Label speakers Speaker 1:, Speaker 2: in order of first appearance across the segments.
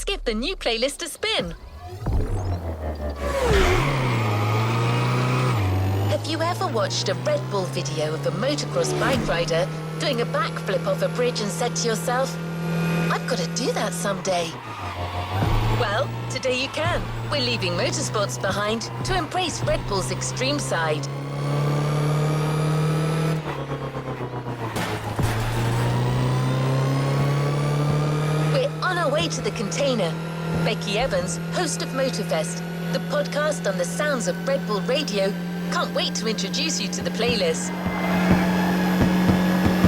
Speaker 1: give the new playlist a spin. Have you ever watched a Red Bull video of a motocross bike rider doing a backflip off a bridge and said to yourself, I've got to do that someday? Well, today you can. We're leaving motorsports behind to embrace Red Bull's extreme side. We're on our way to the container. Becky Evans, host of Motorfest, the podcast on the sounds of Red Bull Radio, can't wait to introduce you to the playlist.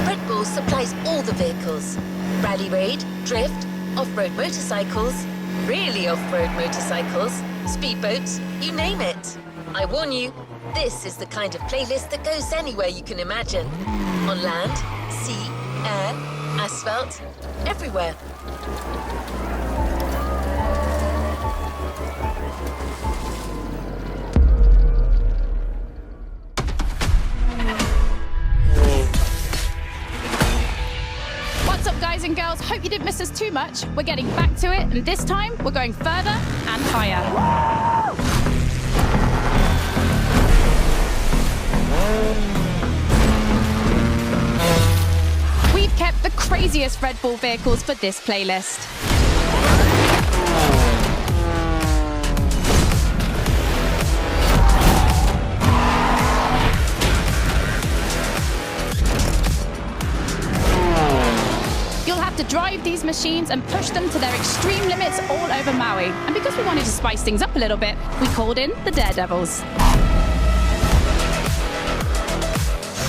Speaker 1: Red Bull supplies all the vehicles. Rally raid, drift, off-road motorcycles, really off-road motorcycles, speedboats, you name it. I warn you, this is the kind of playlist that goes anywhere you can imagine. On land, sea, air, asphalt, everywhere.
Speaker 2: Guys and girls, hope you didn't miss us too much. We're getting back to it, and this time we're going further and higher. We've kept the craziest Red Bull vehicles for this playlist. To drive these machines and push them to their extreme limits all over Maui. And because we wanted to spice things up a little bit, we called in the Daredevils.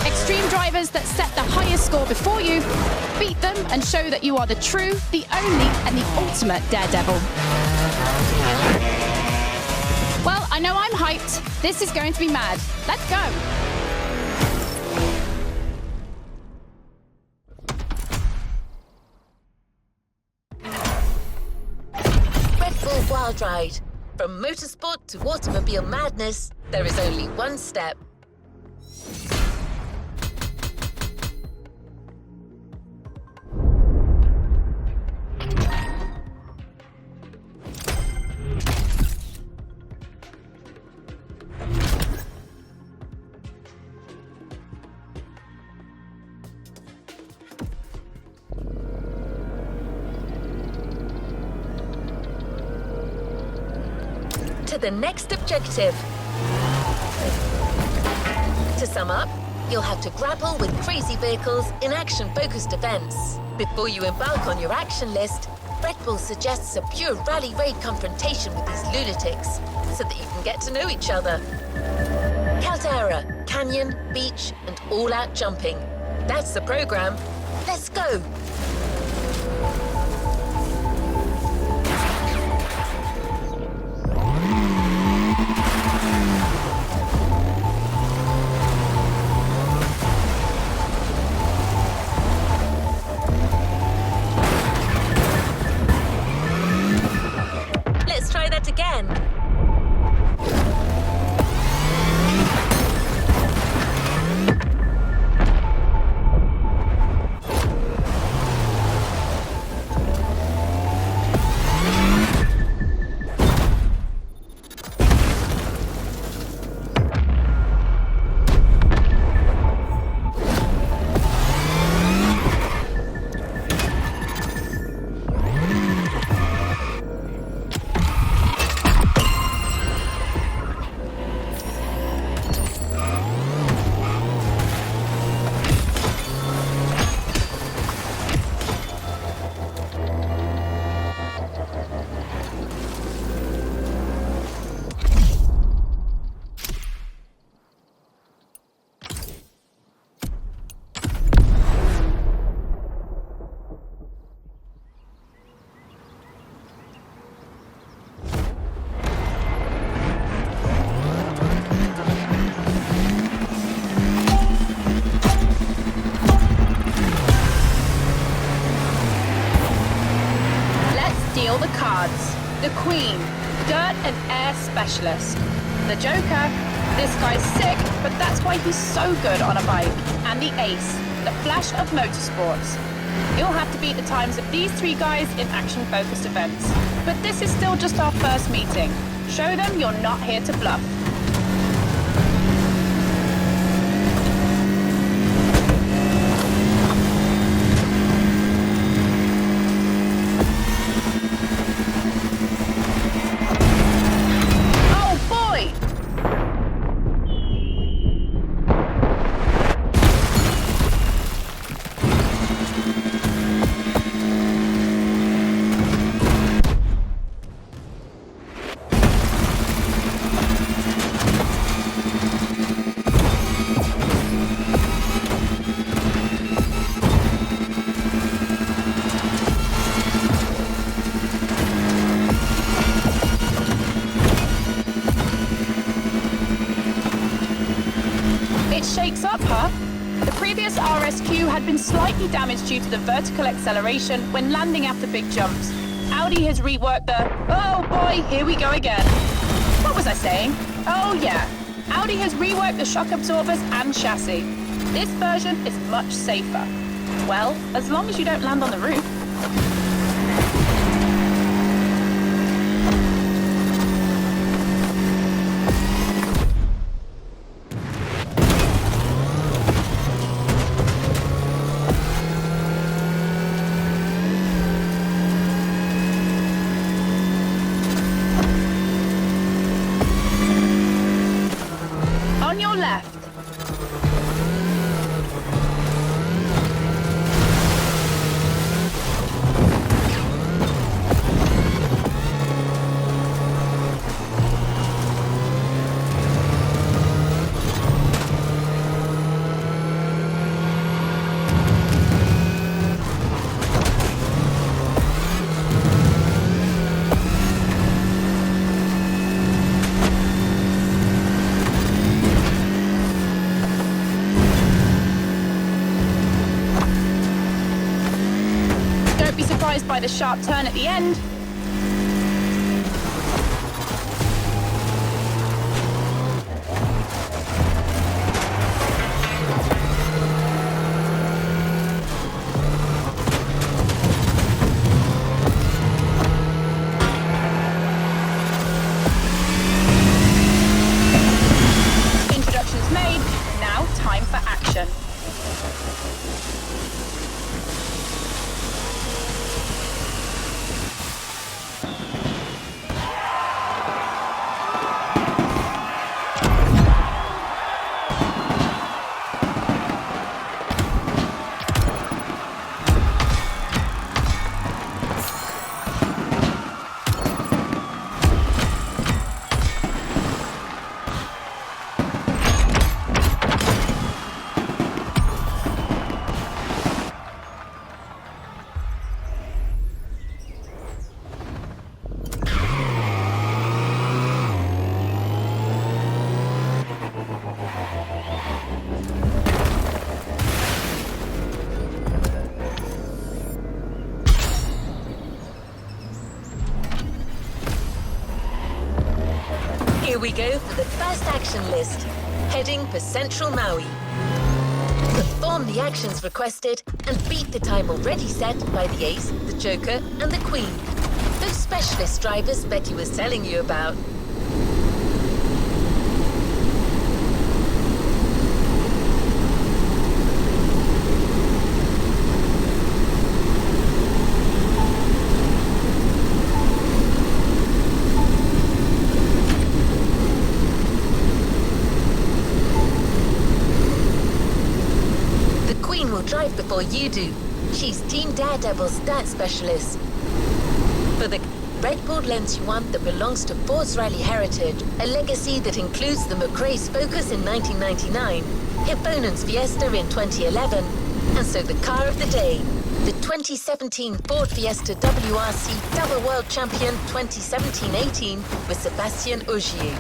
Speaker 2: Extreme drivers that set the highest score before you, beat them and show that you are the true, the only and the ultimate Daredevil. Well, I know I'm hyped. This is going to be mad. Let's go.
Speaker 1: Wild ride. From motorsport to automobile madness, there is only one step. To the next objective. To sum up, you'll have to grapple with crazy vehicles in action-focused events. Before you embark on your action list, Red Bull suggests a pure rally raid confrontation with these lunatics so that you can get to know each other. Caldera, canyon, beach, and all-out jumping. That's the program. Let's go! Again.
Speaker 2: The Queen, Dirt and Air Specialist. The Joker, this guy's sick, but that's why he's so good on a bike. And the Ace, the Flash of motorsports. You'll have to beat the times of these three guys in action-focused events. But this is still just our first meeting. Show them you're not here to bluff. Oh boy! It shakes up, huh? The previous RSQ had been slightly damaged due to the vertical acceleration when landing after big jumps. Audi has reworked the... Oh boy, here we go again. What was I saying? Oh yeah, Audi has reworked the shock absorbers and chassis. This version is much safer. Well, as long as you don't land on the roof. On your left. Don't be surprised by the sharp turn at the end. Introductions made. Now time for action.
Speaker 1: Here we go for the first action list. Heading for Central Maui. Perform the actions requested and beat the time already set by the Ace, the Joker and the Queen. Those specialist drivers Becky was telling you about. Will drive before you do. She's Team Daredevil's dirt specialist. For the Red Bull lends you one that belongs to Force Rally heritage, a legacy that includes the McRae's Focus in 1999, Hipponen's Fiesta in 2011, and so the car of the day, the 2017 Ford Fiesta WRC Double World Champion 2017-18 with Sébastien Ogier.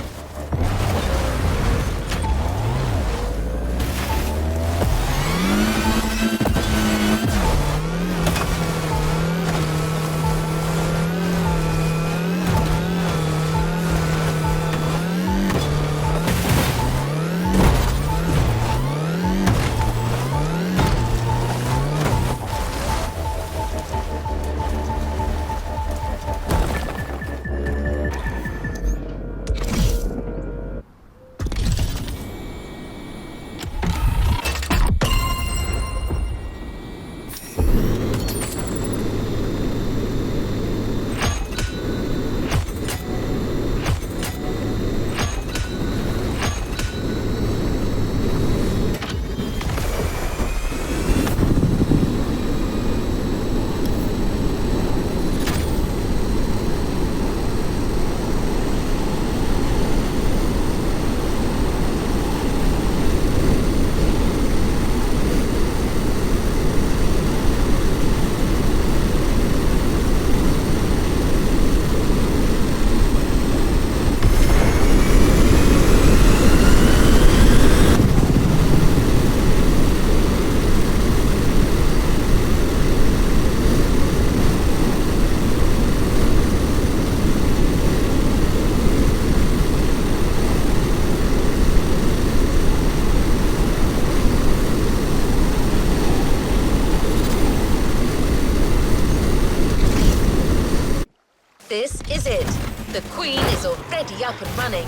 Speaker 1: The Queen is already up and running.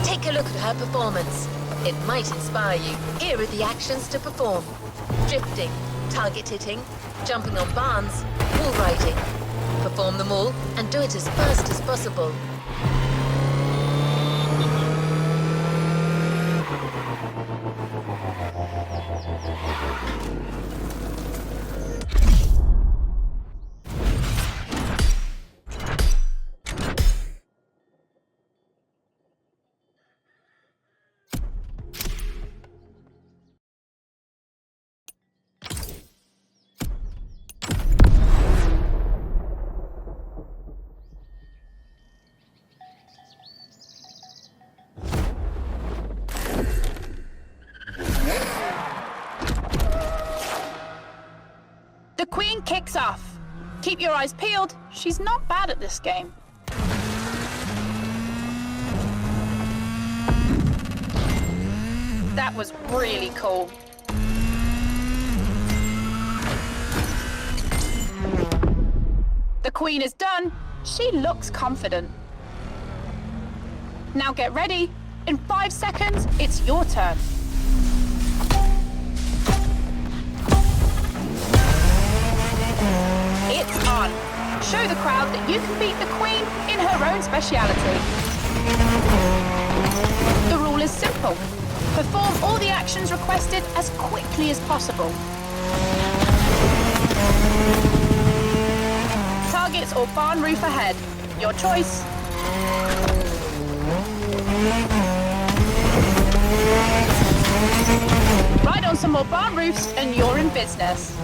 Speaker 1: Take a look at her performance. It might inspire you. Here are the actions to perform. Drifting, target hitting, jumping on barns, wall riding. Perform them all and do it as fast as possible.
Speaker 2: The Queen kicks off. Keep your eyes peeled. She's not bad at this game. That was really cool. The Queen is done. She looks confident. Now get ready. In 5 seconds, it's your turn. It's on. Show the crowd that you can beat the Queen in her own speciality. The rule is simple. Perform all the actions requested as quickly as possible. Targets or barn roof ahead. Your choice. Ride on some more barn roofs and you're in business.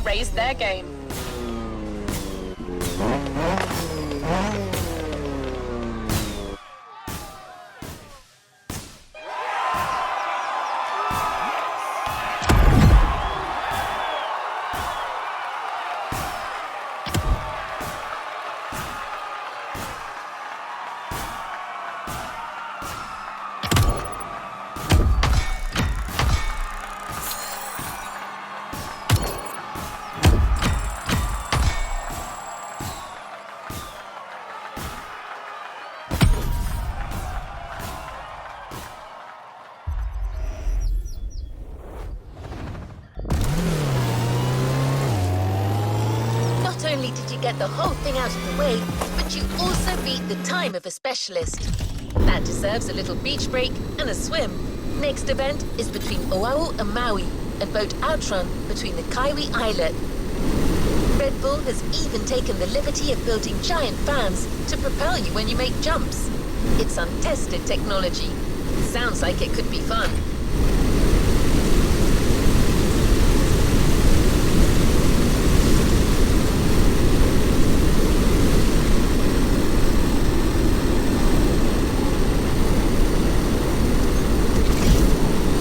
Speaker 2: Raise their game.
Speaker 1: Not only did you get the whole thing out of the way, but you also beat the time of a specialist. That deserves a little beach break and a swim. Next event is between Oahu and Maui, and boat outrun between the Kaiwi Islet. Red Bull has even taken the liberty of building giant fans to propel you when you make jumps. It's untested technology. Sounds like it could be fun.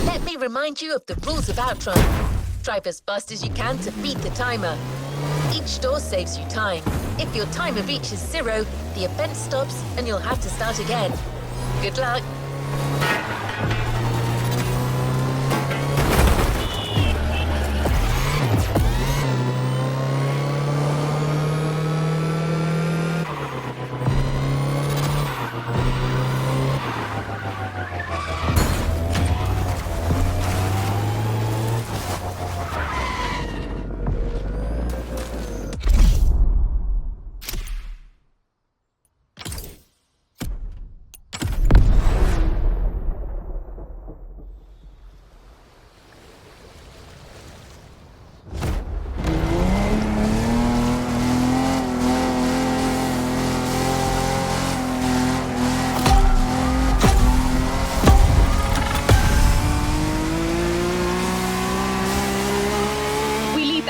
Speaker 1: Let me remind you of the rules of Outrun. Drive as fast as you can to beat the timer. Each door saves you time. If your timer reaches 0, the event stops and you'll have to start again. Good luck!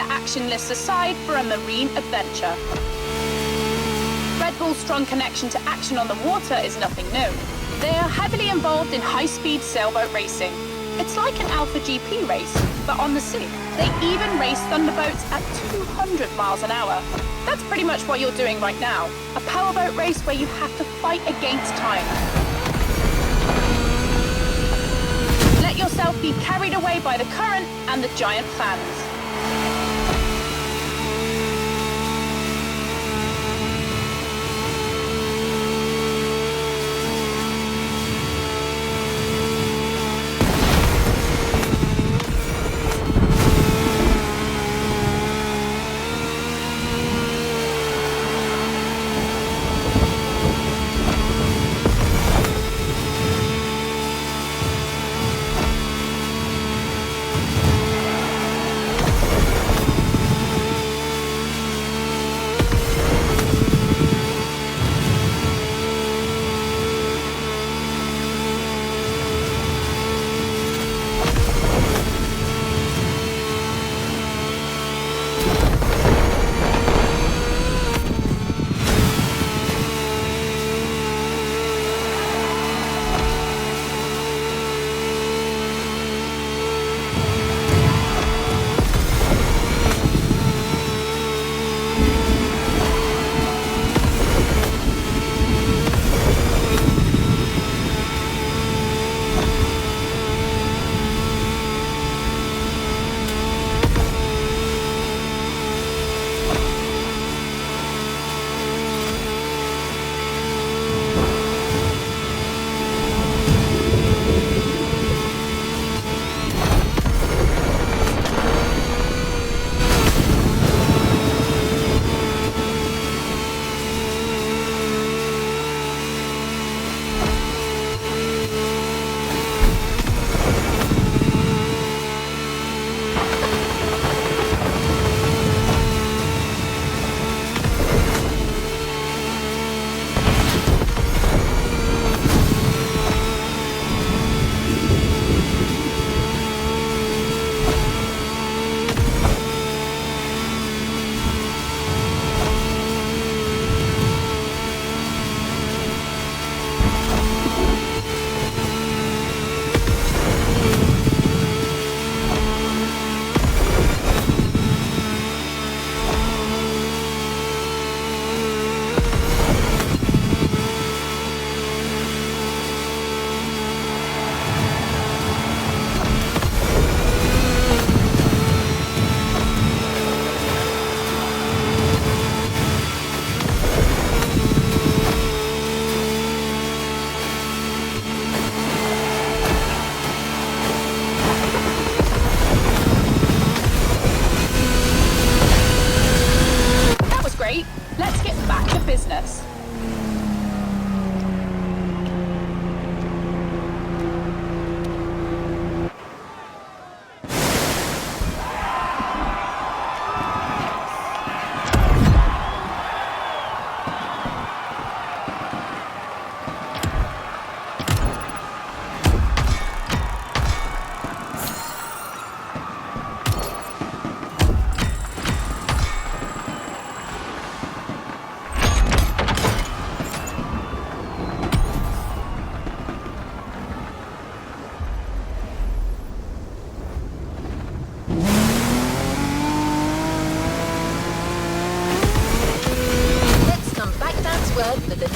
Speaker 2: Action lists aside for a marine adventure. Red Bull's strong connection to action on the water is nothing new. They are heavily involved in high-speed sailboat racing. It's like an Alpha GP race, but on the sea. They even race thunderboats at 200 miles an hour. That's pretty much what you're doing right now. A powerboat race where you have to fight against time. Let yourself be carried away by the current and the giant fans.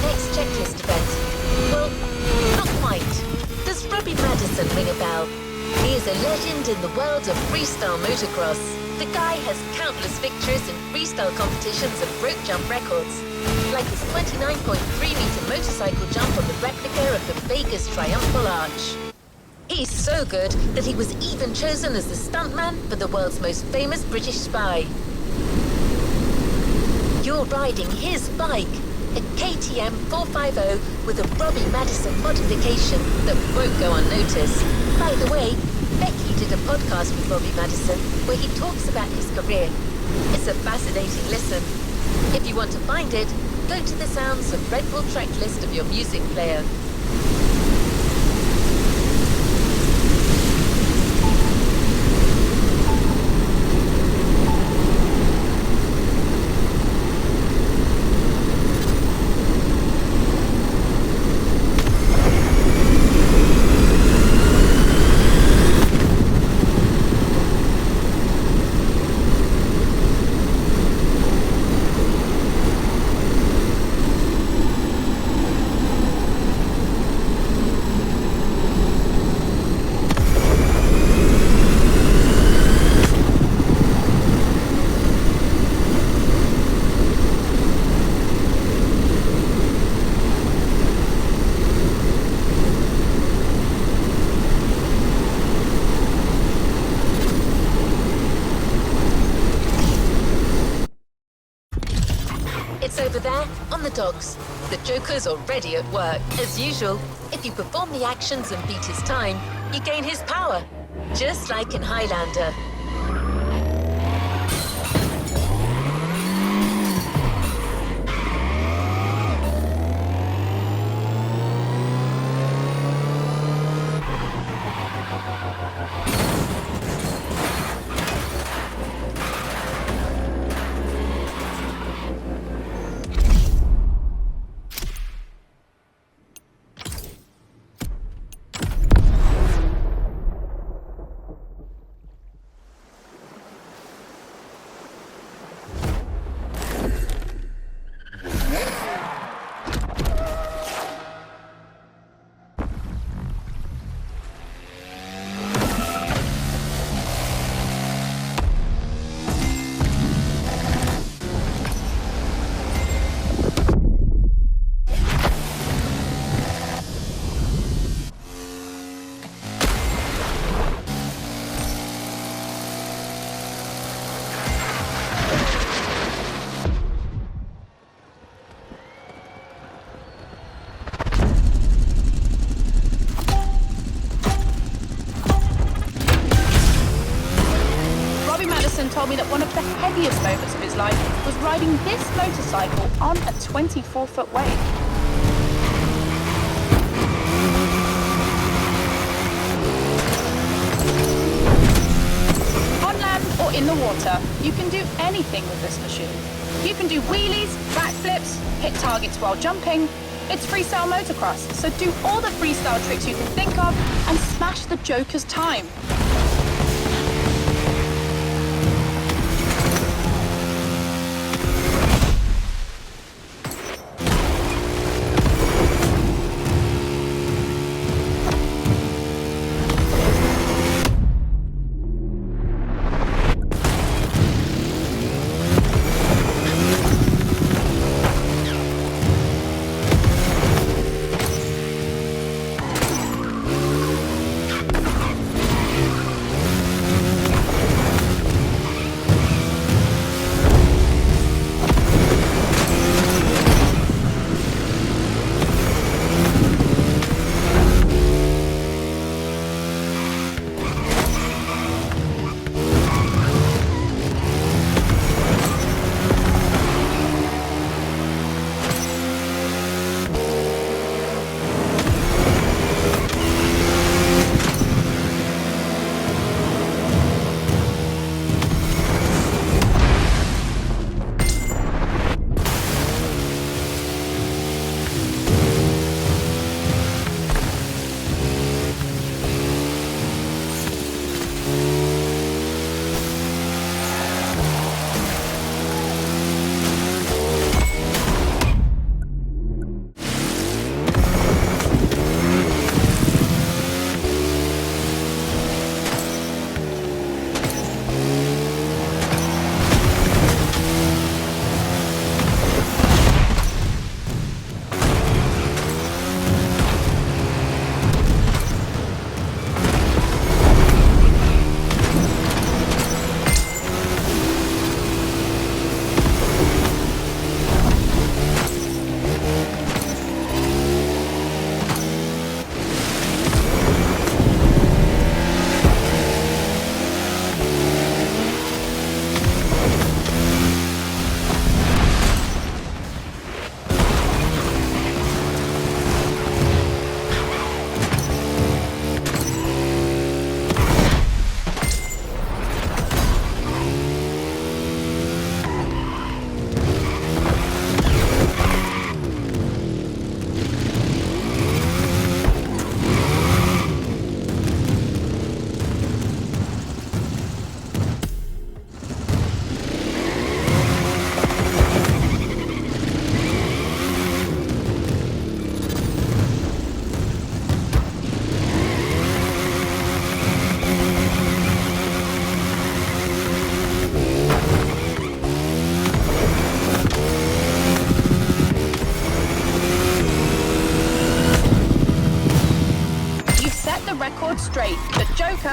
Speaker 1: next checklist event. Well, not quite. Does Robbie Madison ring a bell? He is a legend in the world of freestyle motocross. The guy has countless victories in freestyle competitions and broke jump records, like his 29.3-meter motorcycle jump on the replica of the Vegas Triumphal Arch. He's so good that he was even chosen as the stuntman for the world's most famous British spy. You're riding his bike, a KTM 450 with a Robbie Madison modification that won't go unnoticed. By the way, Becky did a podcast with Robbie Madison where he talks about his career. It's a fascinating listen. If you want to find it, go to the Sounds of Red Bull track list of your music player. It's over there, on the docks. The Joker's already at work. As usual, if you perform the actions and beat his time, you gain his power. Just like in Highlander.
Speaker 2: Told me that one of the heaviest moments of his life was riding this motorcycle on a 24-foot wave. On land or in the water, you can do anything with this machine. You can do wheelies, backflips, hit targets while jumping. It's freestyle motocross, so do all the freestyle tricks you can think of and smash the Joker's time.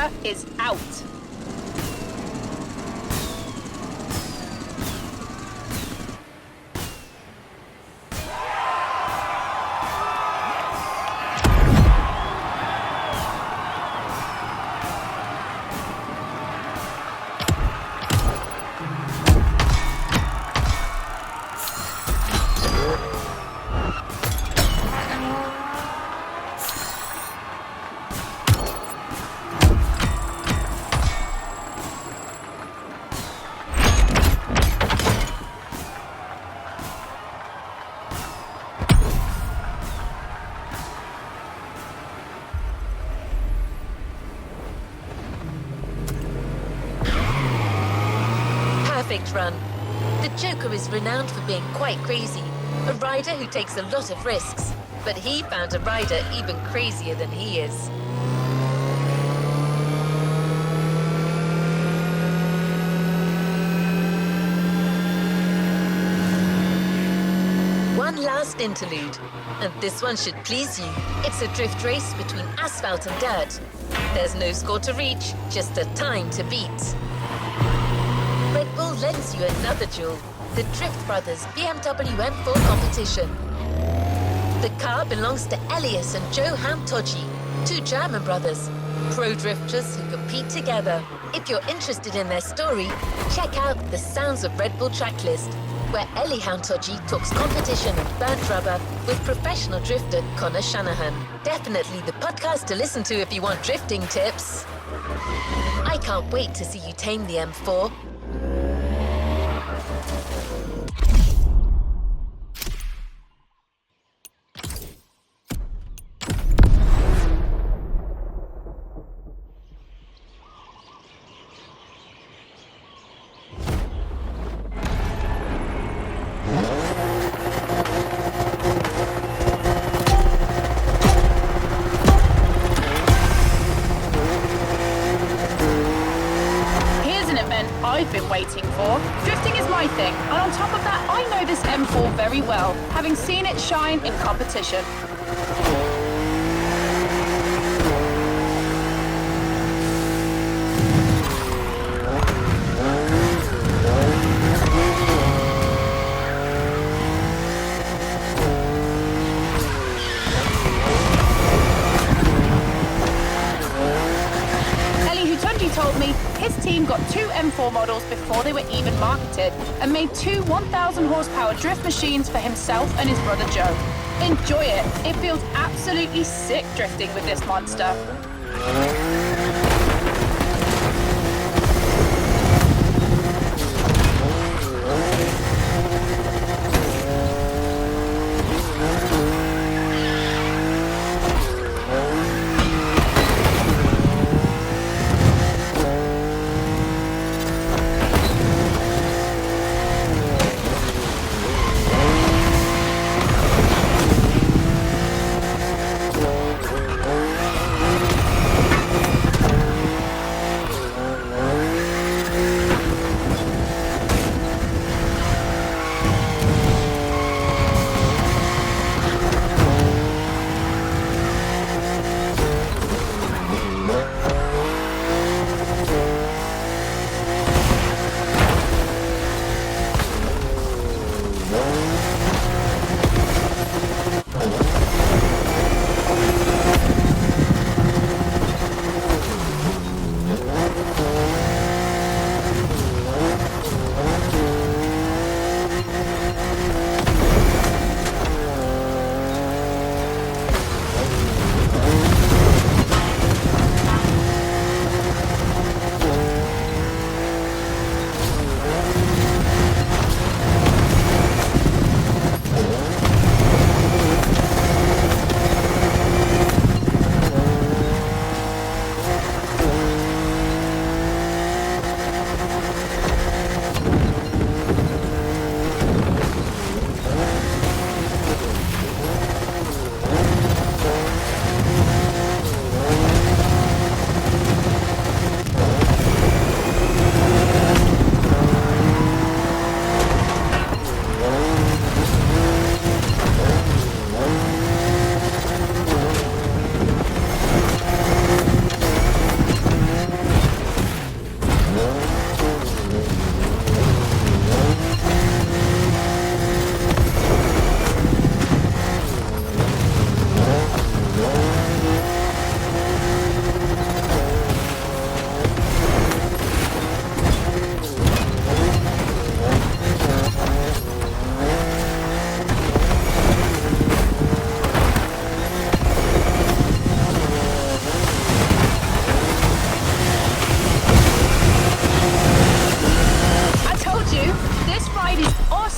Speaker 2: Joker is out.
Speaker 1: Perfect run. The Joker is renowned for being quite crazy, a rider who takes a lot of risks, but he found a rider even crazier than he is. One last interlude, and this one should please you. It's a drift race between asphalt and dirt. There's no score to reach, just a time to beat. Red Bull lends you another jewel, the Drift Brothers BMW M4 competition. The car belongs to Elias and Joe Hamtoji, two German brothers, pro drifters who compete together. If you're interested in their story, check out the Sounds of Red Bull tracklist, where Eli Hamtoji talks competition and burnt rubber with professional drifter Connor Shanahan. Definitely the podcast to listen to if you want drifting tips. I can't wait to see you tame the M4.
Speaker 2: I've been waiting for. Drifting is my thing, and on top of that, I know this M4 very well, having seen it shine in competition. Told me his team got two M4 models before they were even marketed and made two 1,000 horsepower drift machines for himself and his brother Joe. Enjoy it. It feels absolutely sick drifting with this monster.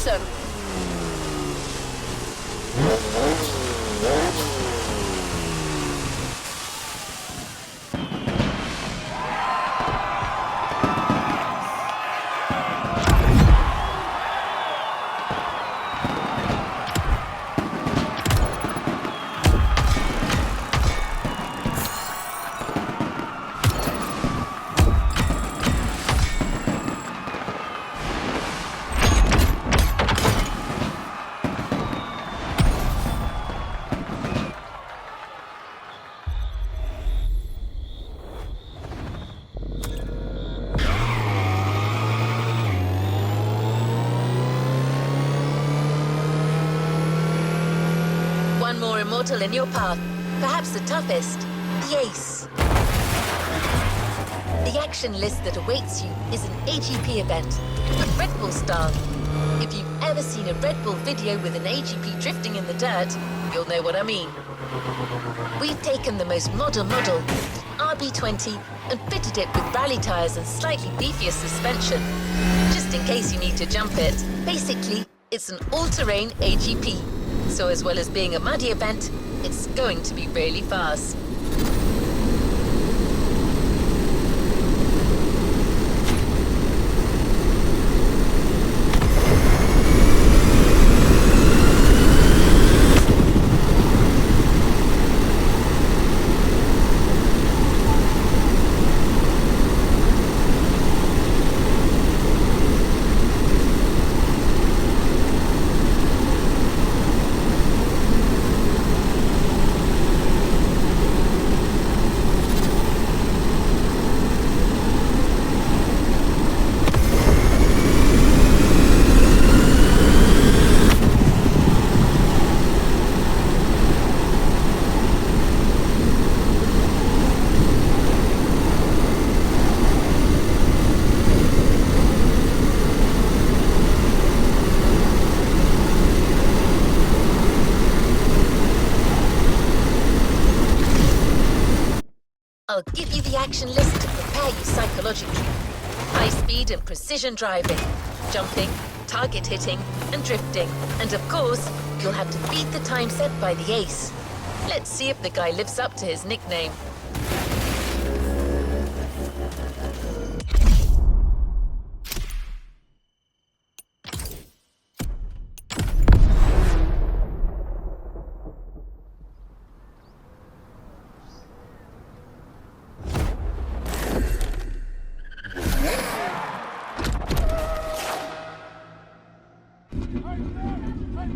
Speaker 2: awesome.
Speaker 1: One more immortal in your path, perhaps the toughest, the Ace. The action list that awaits you is an AGP event, the Red Bull style. If you've ever seen a Red Bull video with an AGP drifting in the dirt, you'll know what I mean. We've taken the most modern model, RB20, and fitted it with rally tyres and slightly beefier suspension. Just in case you need to jump it, basically, it's an all-terrain AGP. So as well as being a muddy event, it's going to be really fast. I'll give you the action list to prepare you psychologically. High speed and precision driving, jumping, target hitting, and drifting. And of course, you'll have to beat the time set by the Ace. Let's see if the guy lives up to his nickname.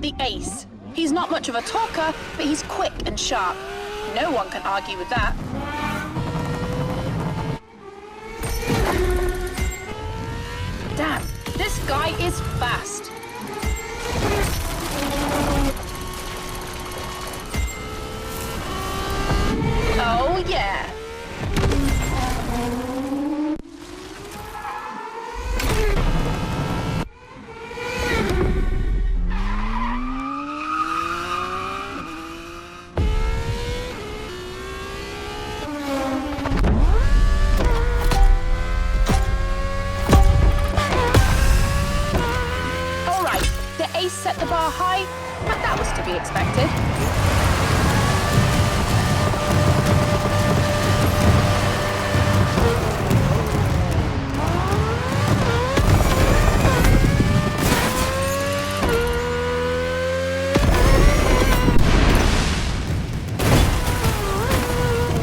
Speaker 2: The Ace. He's not much of a talker, but he's quick and sharp. No one can argue with that. Damn, this guy is fast. Oh yeah. Set the bar high, but that was to be expected.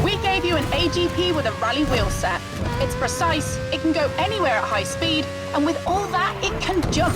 Speaker 2: We gave you an AGP with a rally wheel set. It's precise, it can go anywhere at high speed, and with all that, it can jump.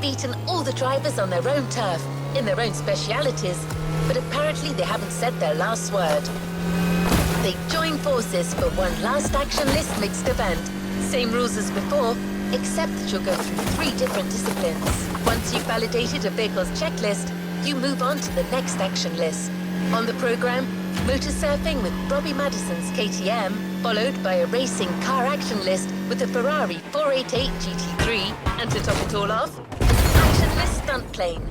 Speaker 1: beaten all the drivers on their own turf, in their own specialities, but apparently they haven't said their last word. They join forces for one last action list mixed event. Same rules as before, except that you'll go through 3 different disciplines. Once you've validated a vehicle's checklist, you move on to the next action list. On the program, motor surfing with Robbie Madison's KTM, followed by a racing car action list with the Ferrari 488 GT3, and to top it all off, an action list stunt plane.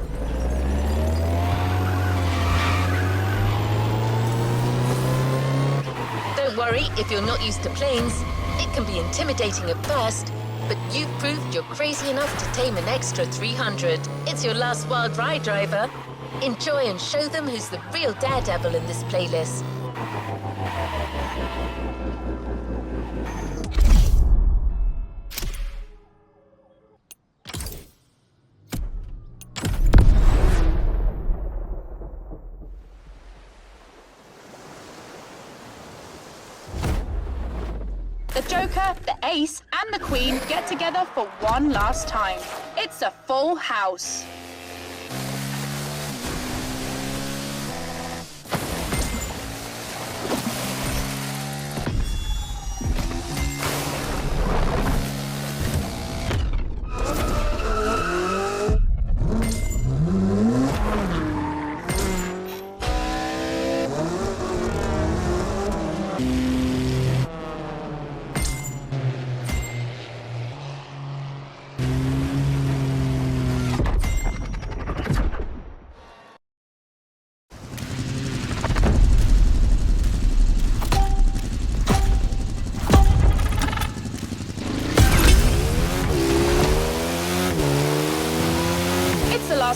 Speaker 1: Don't worry if you're not used to planes. It can be intimidating at first, but you've proved you're crazy enough to tame an extra 300. It's your last wild ride, driver. Enjoy and show them who's the real daredevil in this playlist.
Speaker 2: The Joker, the Ace, and the Queen get together for one last time. It's a full house.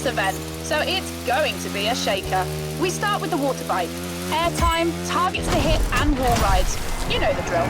Speaker 2: Event, so it's going to be a shaker. We start with the water bike. Airtime, targets to hit, and wall rides. You know the drill.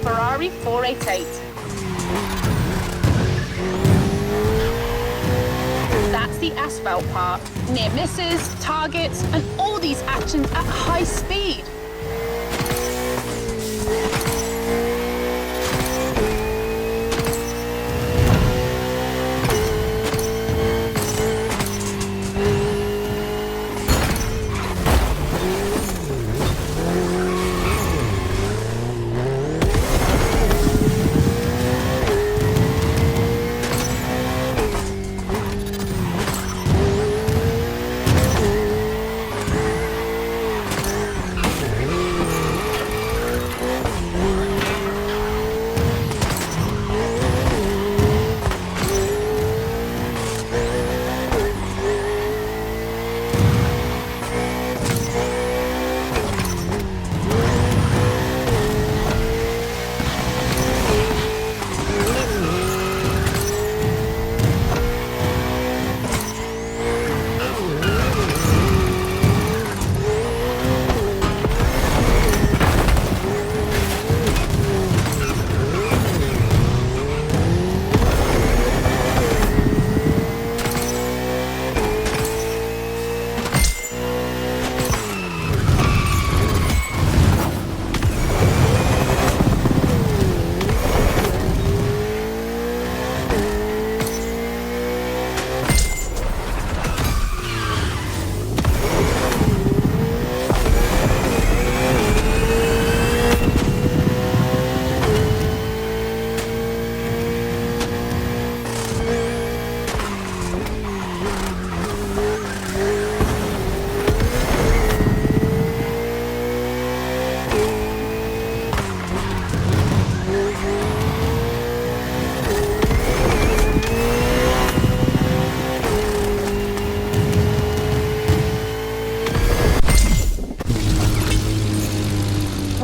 Speaker 2: Ferrari 488. That's the asphalt part. Near misses, targets, and all these actions at high speed.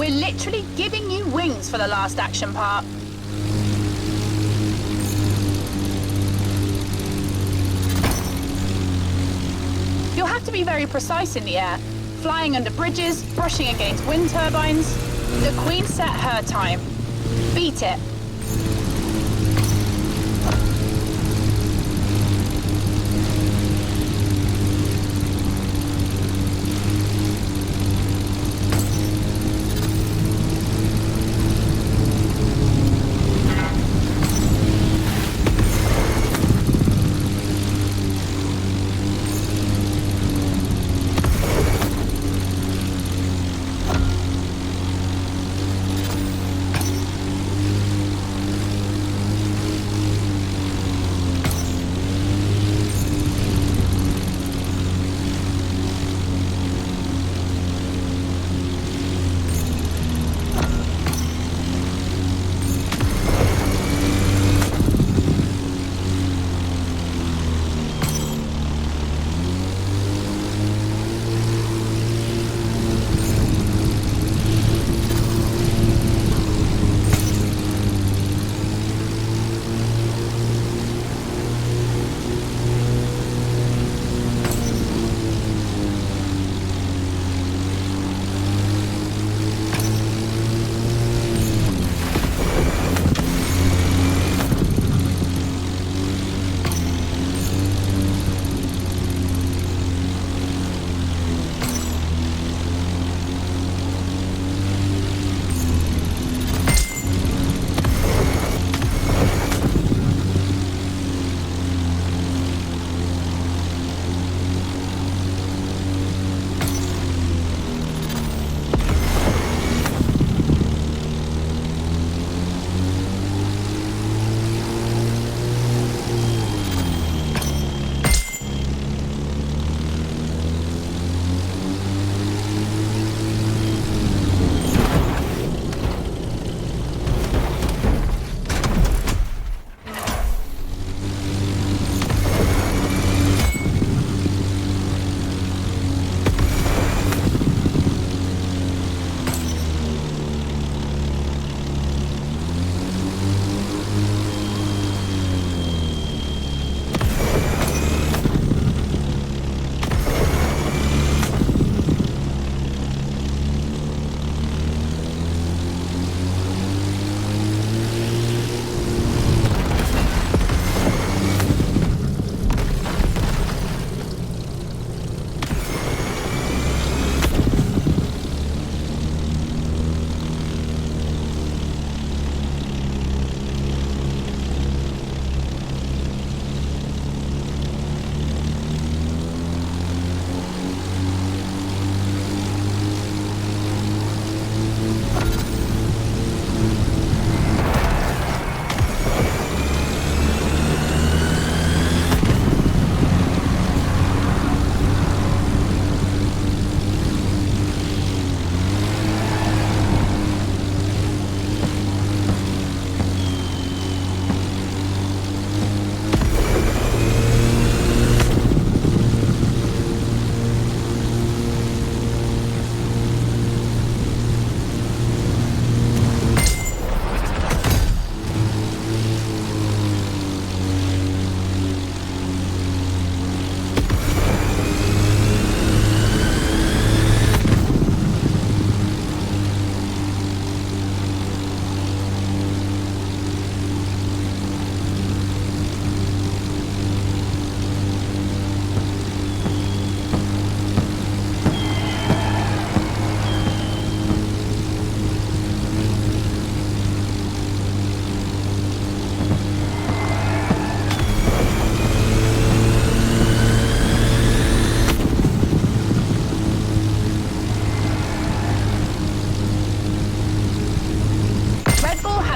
Speaker 2: We're literally giving you wings for the last action part. You'll have to be very precise in the air, flying under bridges, brushing against wind turbines. The Queen set her time. Beat it.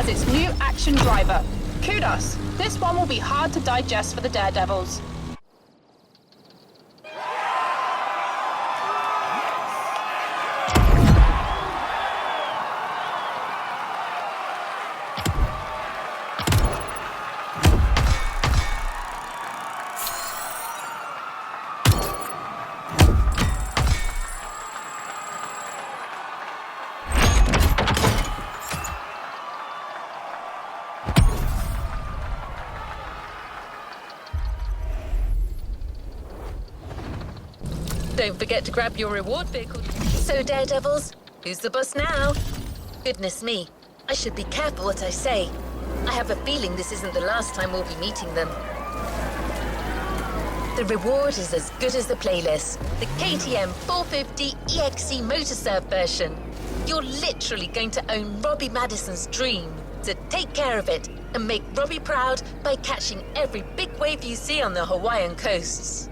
Speaker 2: has its new action driver. Kudos. This one will be hard to digest for the Daredevils.
Speaker 1: Don't forget to grab your reward vehicle. So, Daredevils, who's the boss now? Goodness me, I should be careful what I say. I have a feeling this isn't the last time we'll be meeting them. The reward is as good as the playlist. The KTM 450 EXC Motorsurf version. You're literally going to own Robbie Madison's dream. So take care of it and make Robbie proud by catching every big wave you see on the Hawaiian coasts.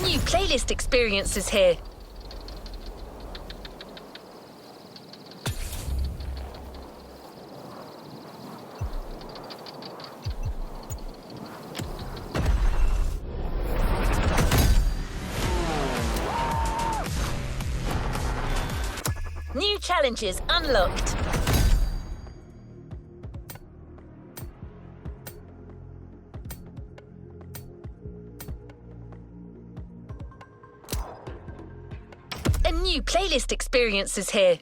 Speaker 1: New playlist experiences here. New challenges unlocked. A new playlist experience is here.